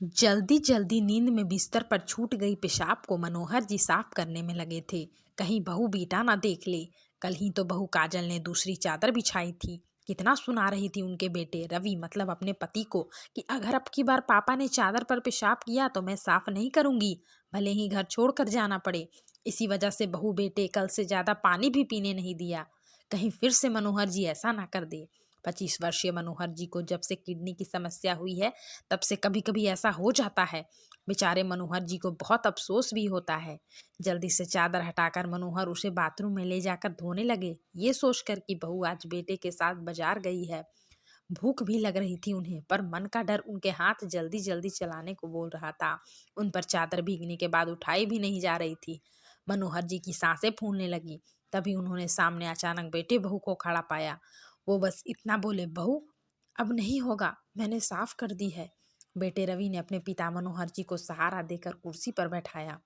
जल्दी जल्दी नींद में बिस्तर पर छूट गई पेशाब को मनोहर जी साफ करने में लगे थे। कहीं बहू बेटा ना देख ले। कल ही तो बहू काजल ने दूसरी चादर बिछाई थी। कितना सुना रही थी उनके बेटे रवि मतलब अपने पति को कि अगर अब की बार पापा ने चादर पर पेशाब किया तो मैं साफ नहीं करूंगी, भले ही घर छोड़कर जाना पड़े। इसी वजह से बहू बेटे कल से ज्यादा पानी भी पीने नहीं दिया। कहीं फिर से मनोहर जी ऐसा ना कर दे। 25 वर्षीय मनोहर जी को जब से किडनी की समस्या हुई है तब से कभी कभी ऐसा हो जाता है। बेचारे मनोहर जी को बहुत अफसोस भी होता है। जल्दी से चादर हटाकर मनोहर उसे बाथरूम में ले जाकर धोने लगे, ये सोचकर कि बहू आज बेटे के साथ बाजार गई है। भूख भी लग रही थी उन्हें, पर मन का डर उनके हाथ जल्दी जल्दी चलाने को बोल रहा था। उन पर चादर भीगने के बाद उठाई भी नहीं जा रही थी। मनोहर जी की सांसें फूलने लगी। तभी उन्होंने सामने अचानक बेटे बहू को खड़ा पाया। वो बस इतना बोले, बहू अब नहीं होगा, मैंने साफ कर दी है। बेटे रवि ने अपने पिता मनोहर जी को सहारा देकर कुर्सी पर बैठाया।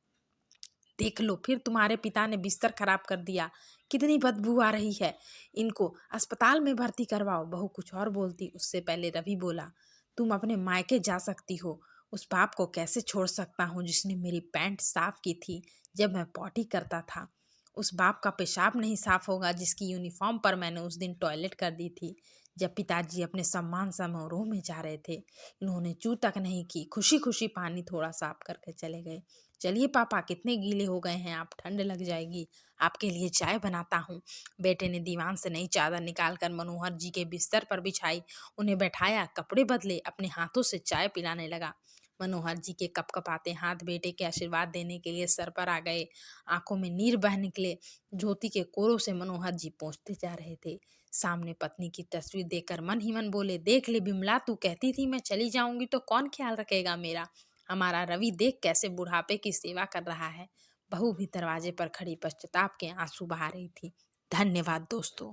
देख लो, फिर तुम्हारे पिता ने बिस्तर खराब कर दिया। कितनी बदबू आ रही है, इनको अस्पताल में भर्ती करवाओ। बहू कुछ और बोलती उससे पहले रवि बोला, तुम अपने मायके जा सकती हो। उस बाप को कैसे छोड़ सकता हूँ जिसने मेरी पैंट साफ की थी जब मैं पॉटी करता था। उस बाप का पेशाब नहीं साफ होगा जिसकी यूनिफॉर्म पर मैंने उस दिन टॉयलेट कर दी थी जब पिताजी अपने सम्मान समारोह में जा रहे थे। इन्होंने चू तक नहीं की, खुशी खुशी पानी थोड़ा साफ करके चले गए। चलिए पापा, कितने गीले हो गए हैं आप, ठंड लग जाएगी, आपके लिए चाय बनाता हूँ। बेटे ने दीवान से नई चादर निकालकर मनोहर जी के बिस्तर पर बिछाई, उन्हें बैठाया, कपड़े बदले, अपने हाथों से चाय पिलाने लगा। मनोहर जी के कपकपाते हाथ बेटे के आशीर्वाद देने के लिए सर पर आ गए। आंखों में नीर बह निकले। ज्योति के कोरों से मनोहर जी पहुंचते जा रहे थे। सामने पत्नी की तस्वीर देखकर मन ही मन बोले, देख ले बिमला, तू कहती थी मैं चली जाऊंगी तो कौन ख्याल रखेगा मेरा। हमारा रवि देख कैसे बुढ़ापे की सेवा कर रहा है। बहू भी दरवाजे पर खड़ी पश्चाताप के आंसू बहा रही थी। धन्यवाद दोस्तों।